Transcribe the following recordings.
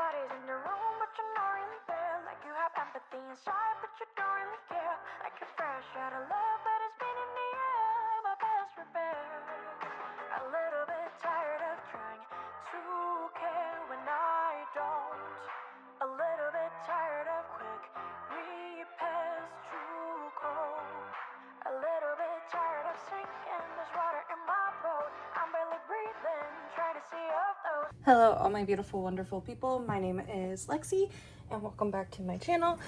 Everybody's in the room, but you're not really there. Like you have empathy inside, but you don't really care. Like you're fresh out of love, but it's been in the air. My best repair. A little bit tired of trying to care when I don't. A little bit tired of quick repairs to cold. A little bit tired of sinking. There's water in my boat. I'm barely breathing, trying to see of those. Hello all my beautiful wonderful people, my name is Lexi and welcome back to my channel.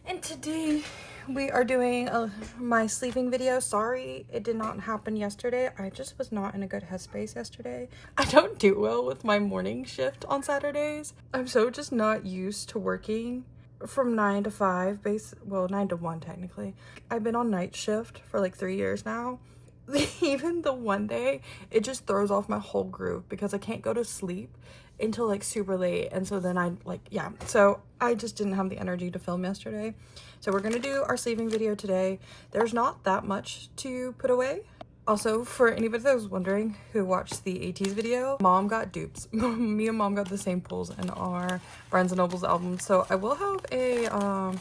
And today we are doing my sleeping video. Sorry it did not happen yesterday. I just was not in a good headspace yesterday. I don't do well with my morning shift on Saturdays. I'm so just not used to working from 9 to 5, well 9 to 1 technically. I've been on night shift for like 3 years now. Even the one day, it just throws off my whole groove because I can't go to sleep until like super late. And so then so I just didn't have the energy to film yesterday. So we're gonna do our sleeping video today. There's not that much to put away. Also, for anybody that was wondering who watched the 80s video, Mom got dupes. Me and Mom got the same pulls in our Barnes & Noble's album. So I will have a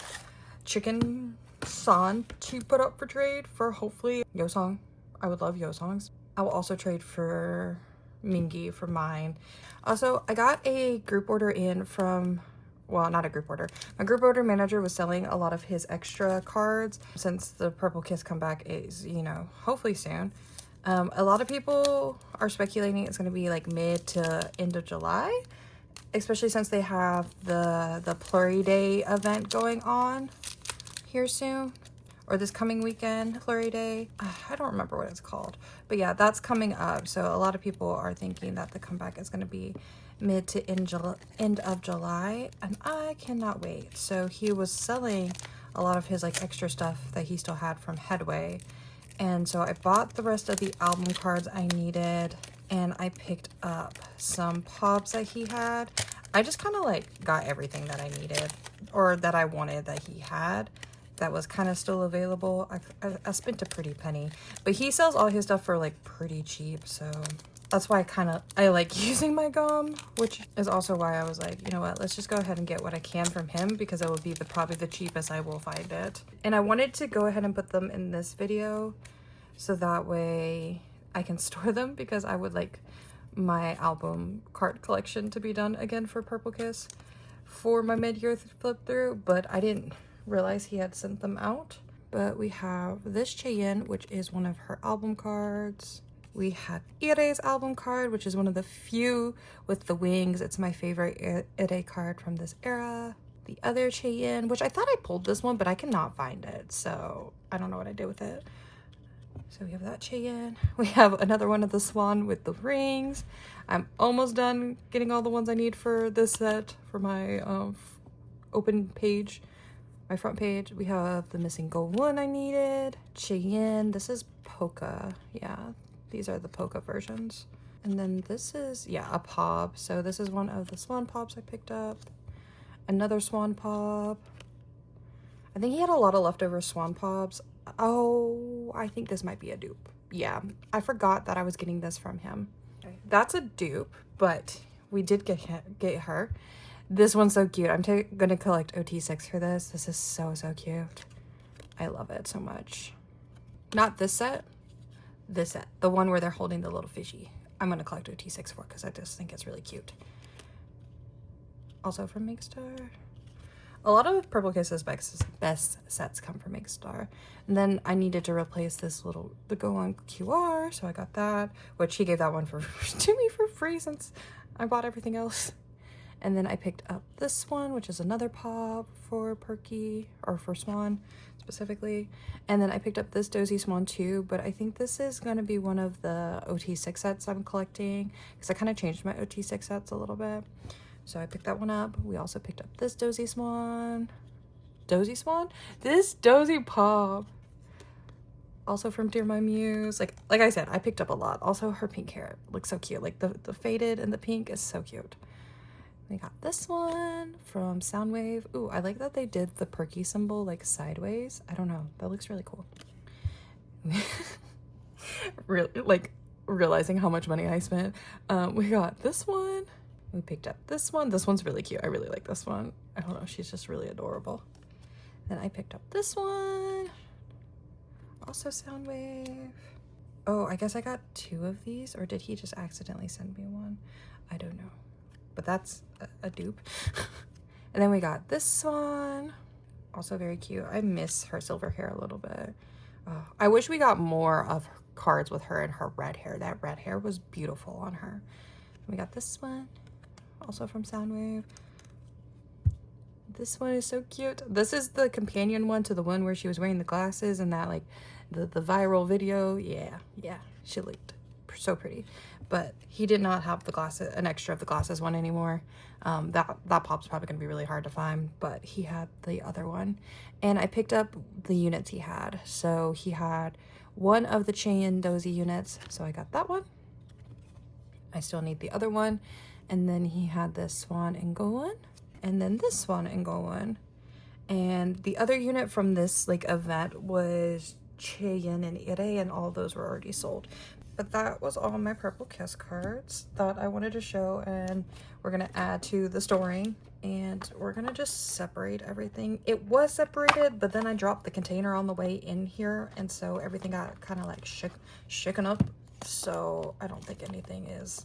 chicken san to put up for trade for hopefully Yosong. I would love Yosongs. I will also trade for Mingi for mine. Also, I got a group order in from, well, not a group order. My group order manager was selling a lot of his extra cards since the Purple Kiss comeback is, you know, hopefully soon. A lot of people are speculating it's going to be like mid to end of July, especially since they have the Plurry Day event going on here soon. Or this coming weekend, Flurry Day. I don't remember what it's called. But yeah, that's coming up. So a lot of people are thinking that the comeback is going to be mid to end of July. And I cannot wait. So he was selling a lot of his like extra stuff that he still had from Headway. And so I bought the rest of the album cards I needed. And I picked up some pops that he had. I just kind of like got everything that I needed. Or that I wanted that he had. That was kind of still available. I spent a pretty penny, but he sells all his stuff for like pretty cheap, so that's why I like using my gum, which is also why I was like, you know what, let's just go ahead and get what I can from him because it will be probably the cheapest I will find it. And I wanted to go ahead and put them in this video so that way I can store them because I would like my album card collection to be done again for Purple Kiss for my mid-year flip through, but I didn't realize he had sent them out. But we have this Cheyenne, which is one of her album cards. We have Ire's album card, which is one of the few with the wings. It's my favorite Ire card from this era. The other Cheyenne, which I thought I pulled this one, but I cannot find it, so I don't know what I did with it. So we have that Cheyenne. We have another one of the Swan with the rings. I'm almost done getting all the ones I need for this set for my open page. My front page. We have the missing gold one I needed. Cheyenne. This is Polka. Yeah, these are the Polka versions. And then this is, yeah, a pop. So this is one of the Swan pops I picked up. Another Swan pop. I think he had a lot of leftover Swan pops. Oh, I think this might be a dupe. Yeah, I forgot that I was getting this from him. Okay. That's a dupe, but we did get her. This one's so cute. I'm gonna collect OT6 for this. This is so cute. I love it so much. Not this set. This set. The one where they're holding the little fishy. I'm gonna collect OT6 for because I just think it's really cute. Also from Migstar. A lot of Purple Kiss's best sets come from Migstar. And then I needed to replace this the Go On QR, so I got that. Which he gave that one to me for free since I bought everything else. And then I picked up this one, which is another pop for Perky, or for Swan specifically. And then I picked up this Dozy Swan too, but I think this is going to be one of the OT6 sets I'm collecting because I kind of changed my OT6 sets a little bit. So I picked that one up. We also picked up this Dozy Swan. Dozy Swan? This Dozy pop. Also from Dear My Muse. Like I said, I picked up a lot. Also her pink hair looks so cute. Like the faded and the pink is so cute. We got this one from Soundwave. Ooh, I like that they did the Perky symbol like sideways. I don't know. That looks really cool. Really, like realizing how much money I spent. We got this one. We picked up this one. This one's really cute. I really like this one. I don't know, she's just really adorable. Then I picked up this one. Also Soundwave. Oh, I guess I got 2 of these, or did he just accidentally send me one? I don't know. But that's a dupe. And then we got this one. Also very cute. I miss her silver hair a little bit. Oh, I wish we got more of cards with her and her red hair. That red hair was beautiful on her. We got this one. Also from Soundwave. This one is so cute. This is the companion one to the one where she was wearing the glasses and that like the viral video. Yeah, she looked so pretty. But he did not have the glasses, an extra of the glasses one anymore. That pop's probably gonna be really hard to find, but he had the other one. And I picked up the units he had. So he had one of the Chain Dozy units, so I got that one. I still need the other one. And then he had this Swan and Golan, and then this Swan and Golan. And the other unit from this like event was Cheyenne and Ire, and all those were already sold. But that was all my Purple Kiss cards that I wanted to show, and we're gonna add to the storing, and we're gonna just separate everything. It was separated, but then I dropped the container on the way in here, and so everything got kind of like shaken up. So I don't think anything is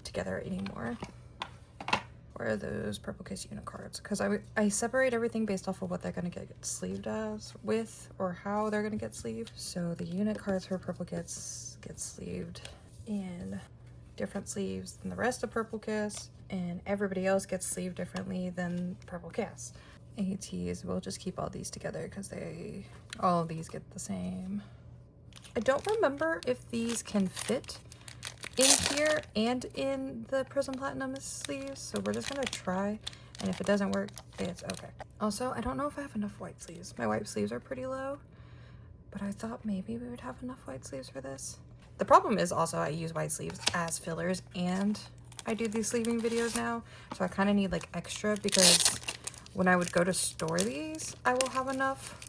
together anymore. Where are those Purple Kiss unit cards? Because I separate everything based off of what they're going to get sleeved as with, or how they're going to get sleeved. So the unit cards for Purple Kiss get sleeved in different sleeves than the rest of Purple Kiss, and everybody else gets sleeved differently than Purple Kiss. ATs, we'll just keep all these together because all of these get the same. I don't remember if these can fit in here and in the Prism Platinum sleeves, so we're just gonna try, and if it doesn't work, it's okay. Also, I don't know if I have enough white sleeves. My white sleeves are pretty low, but I thought maybe we would have enough white sleeves for this. The problem is also I use white sleeves as fillers, and I do these sleeving videos now, so I kind of need like extra, because when I would go to store these, I will have enough.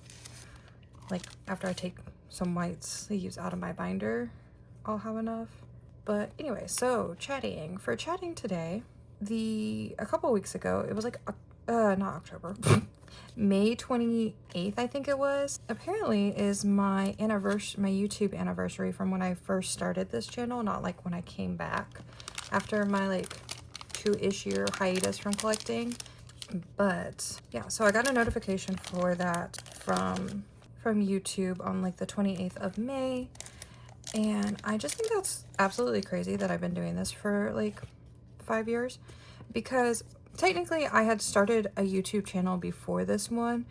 Like after I take some white sleeves out of my binder, I'll have enough. But anyway, so chatting today, a couple weeks ago, it was like not October, May 28th, I think it was, apparently is my anniversary, my YouTube anniversary from when I first started this channel, not like when I came back after my like 2-ish year hiatus from collecting. But yeah, so I got a notification for that from YouTube on like the 28th of May. And I just think that's absolutely crazy that I've been doing this for like 5 years, because technically I had started a YouTube channel before this one,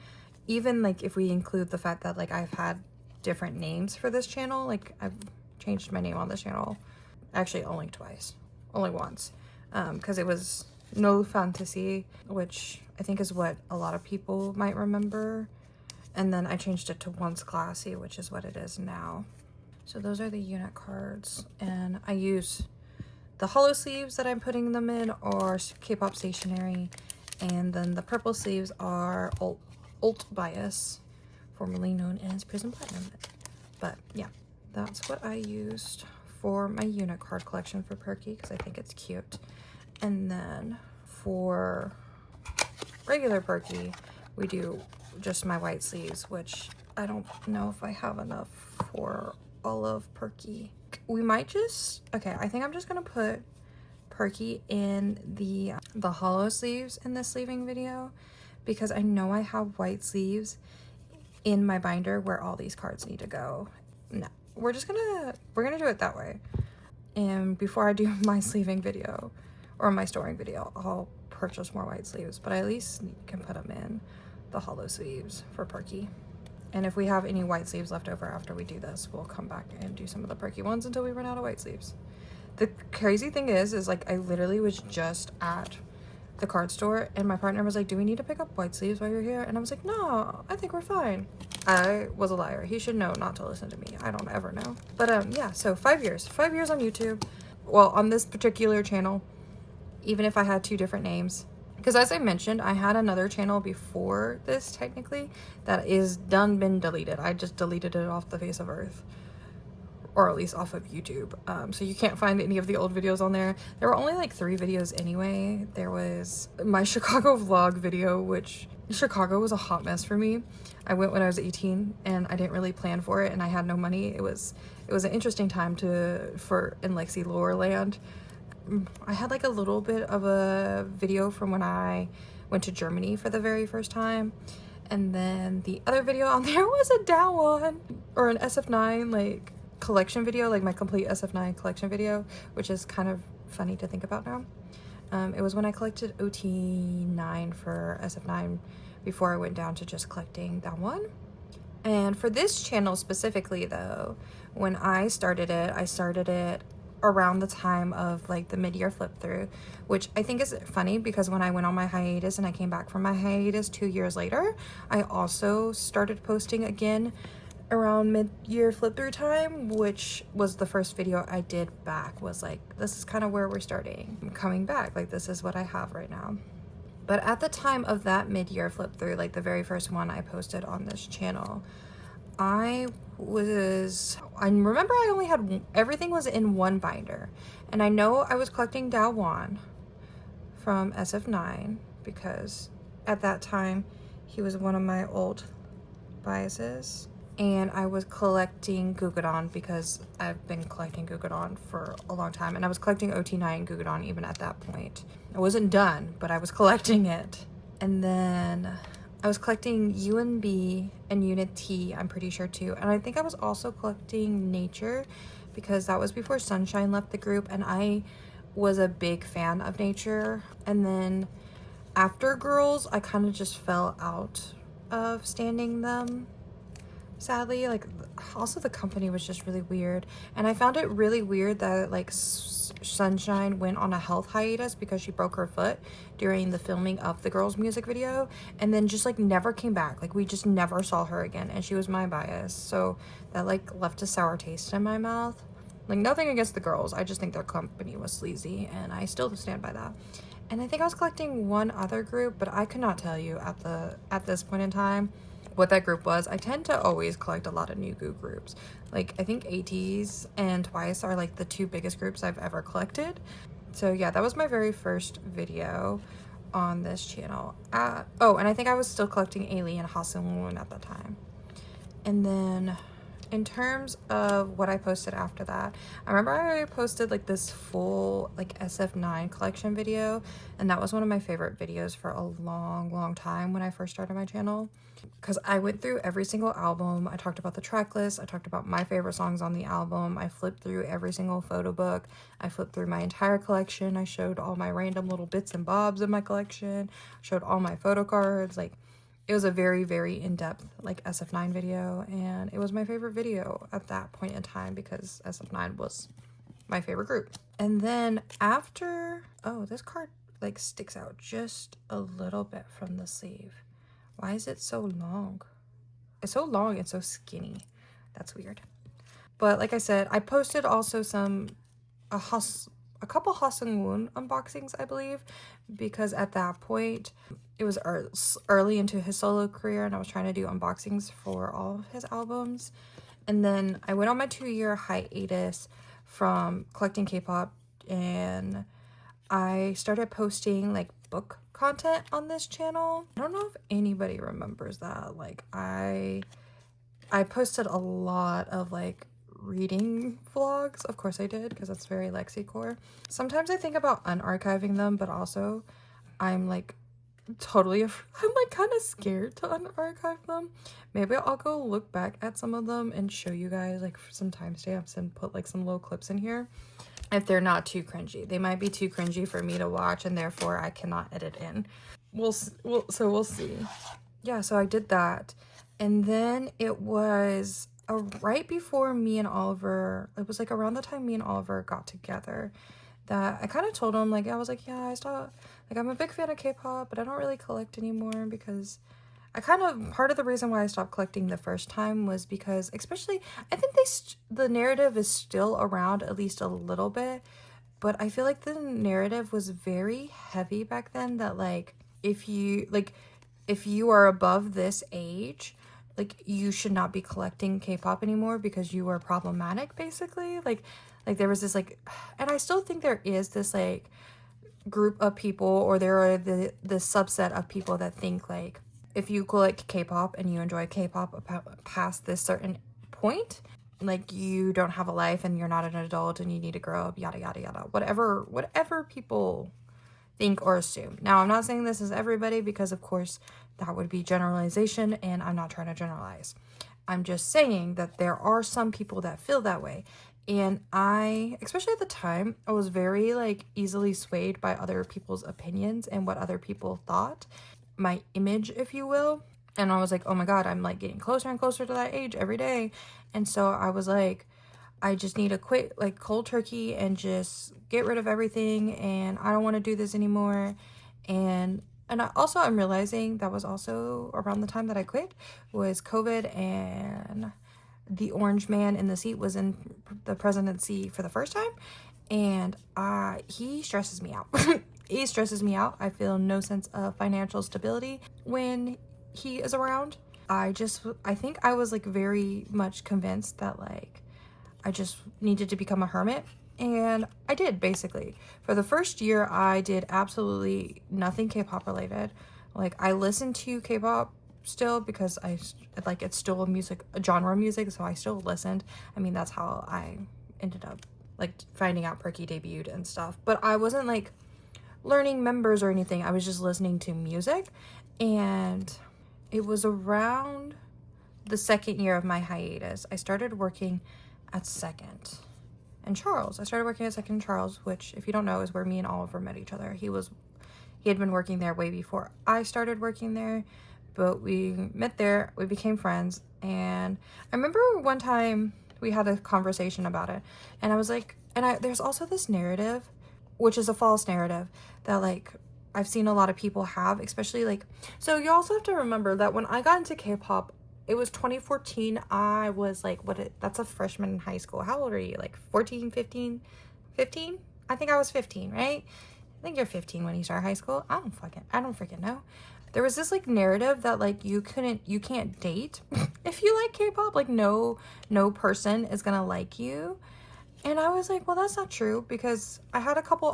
even like if we include the fact that like I've had different names for this channel. Like I've changed my name on this channel actually only once, because it was No Fantasy, which I think is what a lot of people might remember, and then I changed it to Once Classy, which is what it is now. So those are the unit cards, and I use the hollow sleeves that I'm putting them in are K-pop stationery, and then the purple sleeves are Alt Bias, formerly known as Prism Platinum. But yeah, that's what I used for my unit card collection for Perky, because I think it's cute. And then for regular Perky, we do just my white sleeves, which I don't know if I have enough for all of Perky. We might just, okay, I think I'm just gonna put Perky in the hollow sleeves in this sleeving video, because I know I have white sleeves in my binder where all these cards need to go. No, we're gonna do it that way. And before I do my sleeving video or my storing video, I'll purchase more white sleeves, but I at least can put them in the hollow sleeves for Perky. And if we have any white sleeves left over after we do this, we'll come back and do some of the Perky ones until we run out of white sleeves. The crazy thing is like I literally was just at the card store and my partner was like, do we need to pick up white sleeves while you're here? And I was like, no, I think we're fine. I was a liar. He should know not to listen to me. I don't ever know. But yeah, so 5 years on YouTube. Well, on this particular channel, even if I had 2 different names. Because as I mentioned, I had another channel before this, technically, that is been deleted. I just deleted it off the face of Earth. or at least off of YouTube. So you can't find any of the old videos on there. There were only like 3 videos anyway. There was my Chicago vlog video, which Chicago was a hot mess for me. I went when I was 18 and I didn't really plan for it, and I had no money. It was an interesting time in Lexi Lower Land. I had like a little bit of a video from when I went to Germany for the very first time. And then the other video on there was a Dawan or an SF9 like collection video, like my complete SF9 collection video, which is kind of funny to think about now. It was when I collected OT9 for SF9 before I went down to just collecting Dawan. And for this channel specifically though, when I started it around the time of like the mid-year flip through, which I think is funny because when I went on my hiatus and I came back from my hiatus 2 years later, I also started posting again around mid-year flip through time, which was the first video I did back, was like, this is kind of where we're starting. I'm coming back, like this is what I have right now. But at the time of that mid-year flip through, like the very first one I posted on this channel, I remember I only had, everything was in one binder. And I know I was collecting Dawan from SF9 because at that time he was one of my old biases. And I was collecting Gugadon because I've been collecting Gugadon for a long time. And I was collecting OT9 Gugadon even at that point. I wasn't done, but I was collecting it. And then I was collecting UNB and Unit T, I'm pretty sure too. And I think I was also collecting Nature because that was before Sunshine left the group, and I was a big fan of Nature. And then after Girls, I kind of just fell out of standing them, sadly. Like, also the company was just really weird. And I found it really weird that like Sunshine went on a health hiatus because she broke her foot during the filming of the Girls music video, and then just like never came back. Like we just never saw her again, and she was my bias, so that like left a sour taste in my mouth. Like, nothing against the Girls, I just think their company was sleazy, and I still stand by that. And I think I was collecting one other group, but I could not tell you at this point in time what that group was. I tend to always collect a lot of new goo groups. Like, I think ATs and Twice are like the 2 biggest groups I've ever collected. So yeah, that was my very first video on this channel. Oh, and I think I was still collecting Ailey and Haseun at that time. And then in terms of what I posted after that, I remember I posted like this full like SF9 collection video, and that was one of my favorite videos for a long time when I first started my channel, because I went through every single album. I talked about the track list, I talked about my favorite songs on the album, I flipped through every single photo book, I flipped through my entire collection, I showed all my random little bits and bobs in my collection, showed all my photo cards. Like, it was a very in-depth like SF9 video, and it was my favorite video at that point in time because SF9 was my favorite group. And then after, oh, this card like sticks out just a little bit from the sleeve. Why is it so long? It's so long and so skinny. That's weird. But like I said, I posted also a couple Haseun unboxings, I believe, because at that point it was early into his solo career, and I was trying to do unboxings for all of his albums. And then I went on my 2-year hiatus from collecting K-pop, and I started posting like book content on this channel. I don't know if anybody remembers that. Like, I posted a lot of like reading vlogs. Of course I did, because that's very Lexicore. Sometimes I think about unarchiving them, but also I'm like totally I'm like kind of scared to unarchive them. Maybe I'll go look back at some of them and show you guys like some timestamps and put like some little clips in here if they're not too cringy. They might be too cringy for me to watch, and therefore I cannot edit in. We'll see. Yeah, so I did that, and then it was right before me and Oliver, it was like around the time me and Oliver got together, that I kind of told him, like, I was like, yeah, I stopped, like, I'm a big fan of K-pop, but I don't really collect anymore, because part of the reason why I stopped collecting the first time was because, especially, I think the narrative is still around at least a little bit, but I feel like the narrative was very heavy back then, that, like, if you are above this age, like you should not be collecting K-pop anymore because you are problematic, basically. Like there was this like, and I still think there is this like group of people, or there are the subset of people that think like if you collect K-pop and you enjoy K-pop past this certain point, like you don't have a life and you're not an adult and you need to grow up, yada yada yada, whatever people think or assume. Now, I'm not saying this is everybody, because of course that would be generalization, and I'm not trying to generalize. I'm just saying that there are some people that feel that way. And I, especially at the time, I was very like easily swayed by other people's opinions and what other people thought, my image, if you will. And I was like, oh my God, I'm like getting closer and closer to that age every day. And so I was like, I just need to quit like cold turkey and just get rid of everything, and I don't want to do this anymore. And I'm realizing that was also around the time that I quit was COVID, and the orange man in the seat was in the presidency for the first time, and he stresses me out. He stresses me out. I feel no sense of financial stability when he is around. I think I was like very much convinced that like I just needed to become a hermit. And I did, basically. For the first year, I did absolutely nothing K-pop related. Like, I listened to K-pop still because it's still a genre of music, so I still listened. I mean, that's how I ended up, like, finding out Perky debuted and stuff. But I wasn't, like, learning members or anything. I was just listening to music. And it was around the second year of my hiatus. I started working at Second and Charles. I started working at Second and Charles, which, if you don't know, is where me and Oliver met each other. He had been working there way before I started working there, but we met there, we became friends. And I remember one time we had a conversation about it, and I was like, there's also this narrative, which is a false narrative, that like I've seen a lot of people have, especially like, so you also have to remember that when I got into K-pop, it was 2014. I was like, that's a freshman in high school. How old are you? Like 14, 15? 15? I think I was 15, right? I think you're 15 when you start high school. I don't freaking know. There was this like narrative that like you can't date if you like K-pop. Like no person is gonna like you. And I was like, well, that's not true, because I had a couple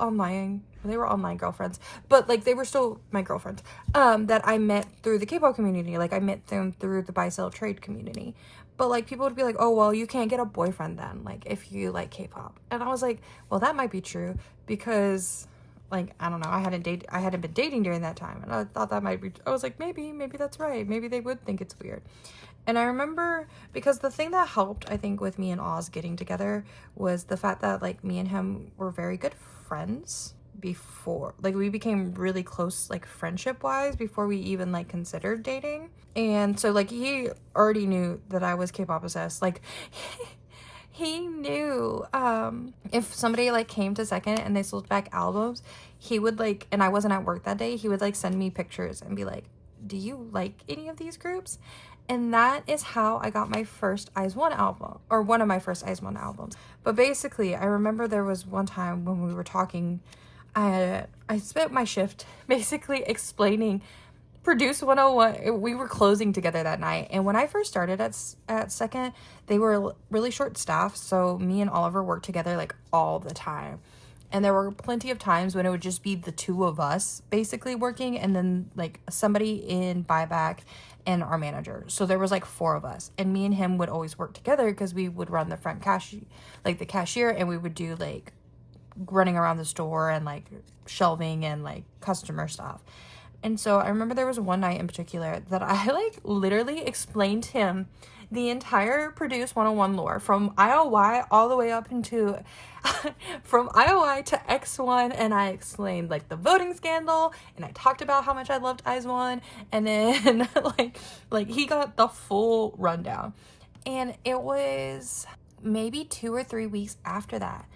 they were online girlfriends, but like they were still my girlfriends, that I met through the K-pop community. Like I met them through the buy-sell trade community. But like people would be like, oh, well, you can't get a boyfriend then, like if you like K-pop. And I was like, well, that might be true, because like, I don't know, I hadn't been dating during that time. And I thought that might be, I was like, maybe that's right. Maybe they would think it's weird. And I remember, because the thing that helped, I think, with me and Oz getting together was the fact that, like, me and him were very good friends before. Like, we became really close, like, friendship-wise before we even, like, considered dating. And so, like, he already knew that I was K-pop obsessed. Like, he knew if somebody, like, came to Second and they sold back albums, he would, like, and I wasn't at work that day, he would, like, send me pictures and be like, do you like any of these groups? And that is how I got my first IZ*ONE album, or one of my first IZ*ONE albums. But basically, I remember there was one time when we were talking, I spent my shift basically explaining Produce 101. We were closing together that night. And when I first started at Second, they were really short staffed. So me and Oliver worked together like all the time. And there were plenty of times when it would just be the two of us basically working, and then like somebody in buyback and our manager. So there was like four of us, and me and him would always work together because we would run the front the cashier, and we would do like running around the store and like shelving and like customer stuff. And so I remember there was one night in particular that I like literally explained to him the entire Produce 101 lore from IOI all the way up into from IOI to X1, and I explained like the voting scandal, and I talked about how much I loved IZ*ONE, and then like he got the full rundown. And it was maybe 2 or 3 weeks after that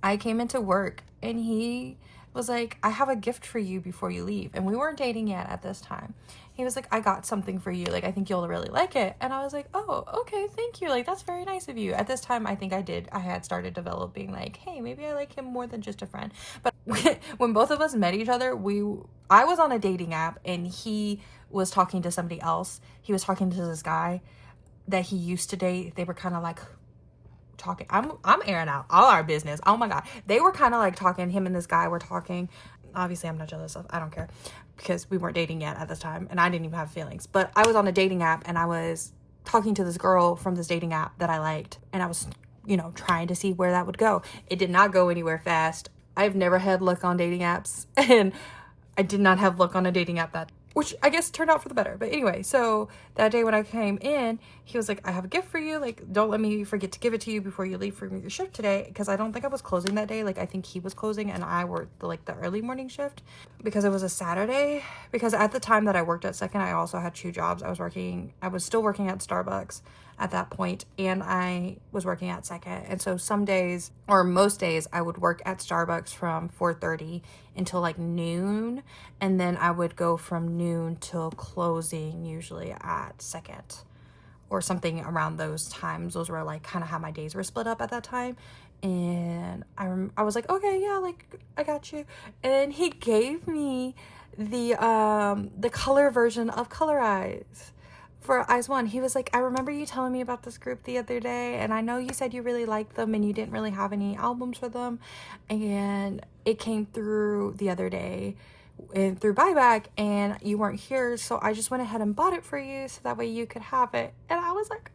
I came into work, and he was like, I have a gift for you before you leave. And we weren't dating yet at this time. He was like, I got something for you. Like, I think you'll really like it. And I was like, oh, okay, thank you. Like, that's very nice of you. At this time, I think I had started developing like, hey, maybe I like him more than just a friend. But when both of us met each other, I was on a dating app and he was talking to somebody else. He was talking to this guy that he used to date. They were kind of like talking. I'm airing out all our business. Oh my God. They were kind of like talking. Him and this guy were talking. Obviously, I'm not jealous of. I don't care because we weren't dating yet at this time and I didn't even have feelings. But I was on a dating app and I was talking to this girl from this dating app that I liked. And I was, trying to see where that would go. It did not go anywhere fast. I've never had luck on dating apps. And I did not have luck on a dating app which I guess turned out for the better. But anyway, so that day when I came in, he was like, I have a gift for you. Like, don't let me forget to give it to you before you leave for your shift today. Because I don't think I was closing that day. Like, I think he was closing and I worked the early morning shift because it was a Saturday. Because at the time that I worked at Second, I also had 2 jobs. I was still working at Starbucks at that point, and I was working at Second. And so some days, or most days, I would work at Starbucks from 4:30 until like noon, and then I would go from noon till closing, usually at Second or something around those times. Those were like kind of how my days were split up at that time. And I was like, okay, yeah, like I got you. And he gave me the color version of Color Eyes for Eyes One. He was like, I remember you telling me about this group the other day, and I know you said you really liked them and you didn't really have any albums for them, and it came through the other day and through buyback and you weren't here, so I just went ahead and bought it for you so that way you could have it. And I was like,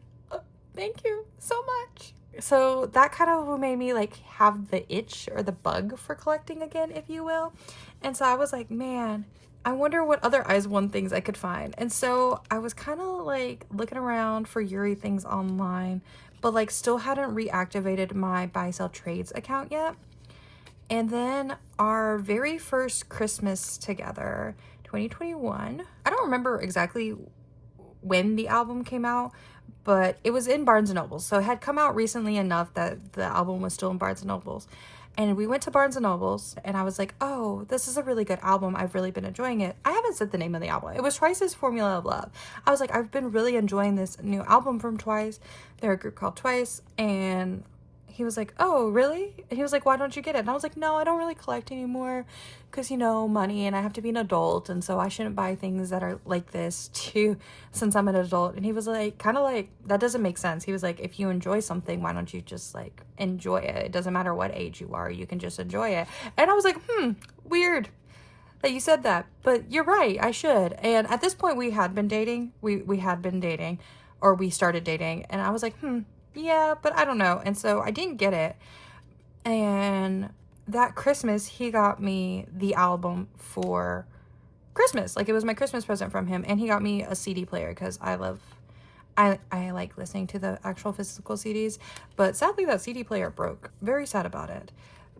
thank you so much. So that kind of made me like have the itch or the bug for collecting again, if you will. And so I was like, man, I wonder what other Eyes One things I could find. And so I was kind of like looking around for Yuri things online, but like still hadn't reactivated my buy sell trades account yet. And then our very first Christmas together, 2021, I don't remember exactly when the album came out, but it was in Barnes & Nobles. So it had come out recently enough that the album was still in Barnes & Nobles. And we went to Barnes & Nobles and I was like, oh, this is a really good album. I've really been enjoying it. I haven't said the name of the album. It was Twice's Formula of Love. I was like, I've been really enjoying this new album from Twice. They're a group called Twice. And he was like, oh, really? And he was like, why don't you get it? And I was like, no, I don't really collect anymore because, money, and I have to be an adult. And so I shouldn't buy things that are like this too, since I'm an adult. And he was like, kind of like, that doesn't make sense. He was like, if you enjoy something, why don't you just like enjoy it? It doesn't matter what age you are. You can just enjoy it. And I was like, weird that you said that, but you're right. I should. And at this point we had been dating. We had been dating, or we started dating. And I was like, yeah, but I don't know. And so I didn't get it. And that Christmas, he got me the album for Christmas. Like, it was my Christmas present from him. And he got me a CD player because I like listening to the actual physical CDs. But sadly, that CD player broke. Very sad about it.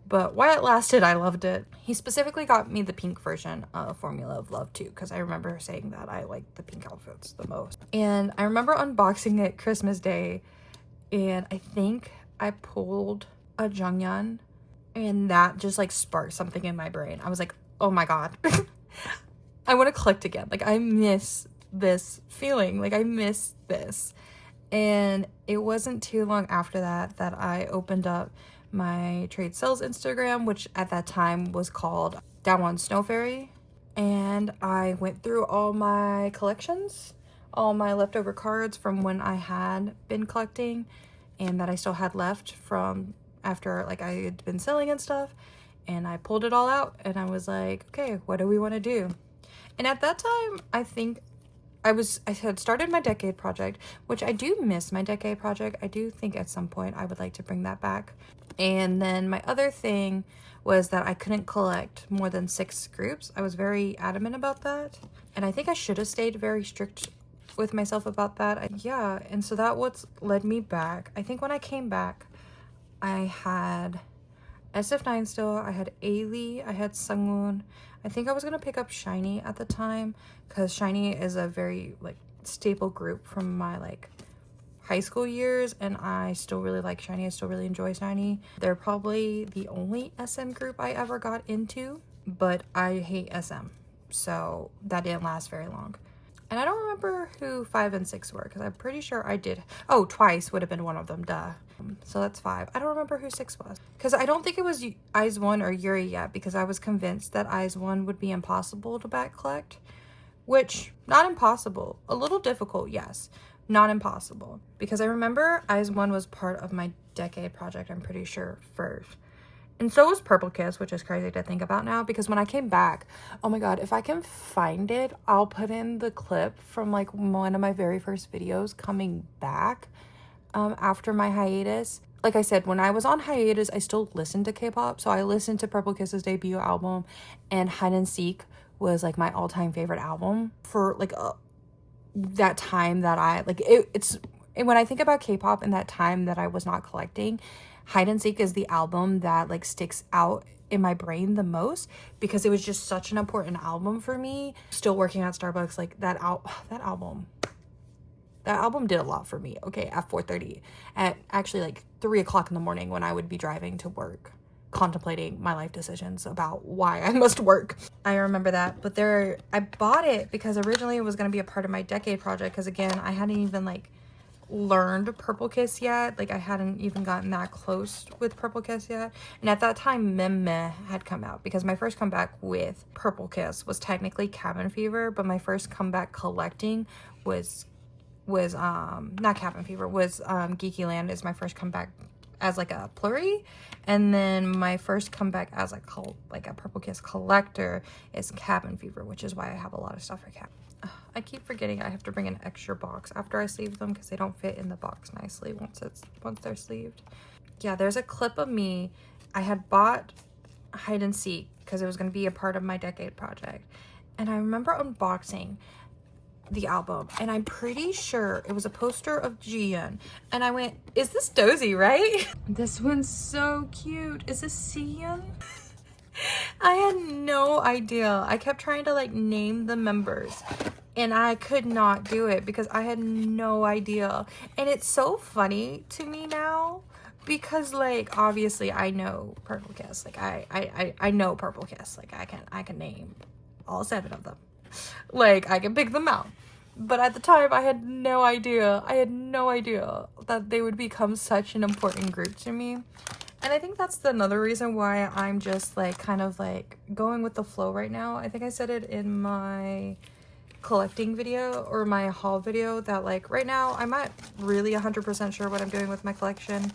But while it lasted, I loved it. He specifically got me the pink version of Formula of Love too, because I remember saying that I liked the pink outfits the most. And I remember unboxing it Christmas Day. And I think I pulled a Jungyeon, and that just like sparked something in my brain. I was like, oh my God, I want to collect again. Like, I miss this feeling. Like, I miss this. And it wasn't too long after that I opened up my trade sales Instagram, which at that time was called Down One Snow Fairy. And I went through all my collections, all my leftover cards from when I had been collecting and that I still had left from after like I had been selling and stuff. And I pulled it all out and I was like, okay, what do we want to do? And at that time, I think I had started my decade project, which I do miss my decade project. I do think at some point I would like to bring that back. And then my other thing was that I couldn't collect more than 6 groups. I was very adamant about that. And I think I should have stayed very strict with myself about that. Yeah, and so that what's led me back. I think when I came back, I had SF9 still, I had Ailey, I had Sungwoon. I think I was gonna pick up SHINee at the time because SHINee is a very like staple group from my like high school years, and I still really like SHINee. I still really enjoy SHINee. They're probably the only SM group I ever got into. but I hate SM. So that didn't last very long. And I don't remember who 5 and 6 were, because I'm pretty sure I did. Oh, Twice would have been one of them, duh. So that's 5. I don't remember who 6 was. Because I don't think it was Eyes 1 or Yuri yet, because I was convinced that Eyes 1 would be impossible to back collect. Which, not impossible. A little difficult, yes. Not impossible. Because I remember Eyes 1 was part of my decade project, I'm pretty sure, first. And so was Purple Kiss, which is crazy to think about now, because when I came back, oh my god, if I can find it, I'll put in the clip from like one of my very first videos coming back after my hiatus. Like I said, when I was on hiatus, I still listened to K-pop, so I listened to Purple Kiss's debut album, and Hide and Seek was like my all-time favorite album for like that time that I like it's when I think about K-pop and that time that I was not collecting, Hide and Seek is the album that like sticks out in my brain the most, because it was just such an important album for me. Still working at Starbucks, like that album did a lot for me. Okay, at 4:30, at actually like 3 o'clock in the morning, when I would be driving to work, contemplating my life decisions about why I must work. I remember that. But I bought it because originally it was going to be a part of my decade project, because again, I hadn't even like learned Purple Kiss yet. Like I hadn't even gotten that close with Purple Kiss yet. And at that time, Meme had come out, because my first comeback with Purple Kiss was technically Cabin Fever, but my first comeback collecting was not Cabin Fever, was Geeky Land is my first comeback as like a pluri, and then my first comeback as a Purple Kiss collector is Cabin Fever, which is why I have a lot of stuff for Cabin. I keep forgetting I have to bring an extra box after I sleeve them, because they don't fit in the box nicely once they're sleeved. Yeah, there's a clip of me. I had bought Hide and Seek because it was going to be a part of my decade project, and I remember unboxing the album, and I'm pretty sure it was a poster of Jiyeon, and I went, is this Dozy, right? This one's so cute. Is this Siyeon? I had no idea. I kept trying to like name the members, and I could not do it because I had no idea. And it's so funny to me now, because like obviously I know Purple Kiss. Like I know Purple Kiss. Like I can name all 7 of them. Like I can pick them out. But at the time, I had no idea. I had no idea that they would become such an important group to me. And I think that's another reason why I'm just like kind of like going with the flow right now. I think I said it in my collecting video or my haul video that like right now I'm not really 100% sure what I'm doing with my collection.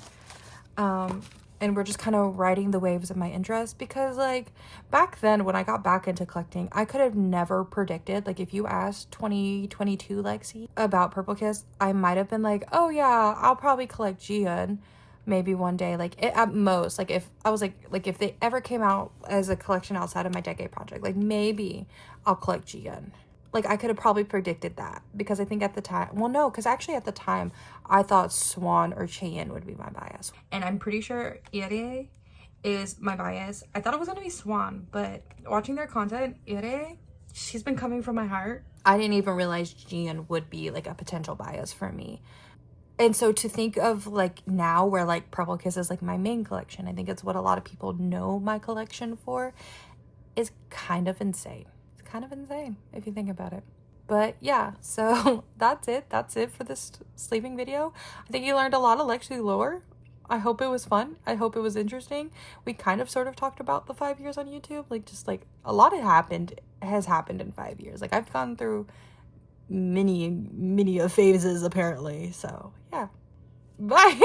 And we're just kind of riding the waves of my interest, because like back then when I got back into collecting, I could have never predicted, like if you asked 2022 Lexi about Purple Kiss, I might have been like, oh yeah, I'll probably collect Jiyeon maybe one day, like at most, like if I was like if they ever came out as a collection outside of my decade project, like maybe I'll collect Jiyeon. Like I could have probably predicted that, because I think at the time, well no, because actually at the time I thought Swan or Chaeyoung would be my bias, and I'm pretty sure Ire is my bias. I thought it was gonna be Swan, but watching their content, Ire, she's been coming from my heart. I didn't even realize Jiyeon would be like a potential bias for me. And so to think of like now where like Purple Kiss is like my main collection, I think it's what a lot of people know my collection for, is kind of insane. Kind of insane if you think about it. But yeah, so that's it for this sleeving video. I think you learned a lot of Lexi lore. I hope it was fun. I hope it was interesting. We kind of sort of talked about the 5 years on YouTube, like just like a lot has happened in 5 years. Like I've gone through many phases apparently. So yeah, bye.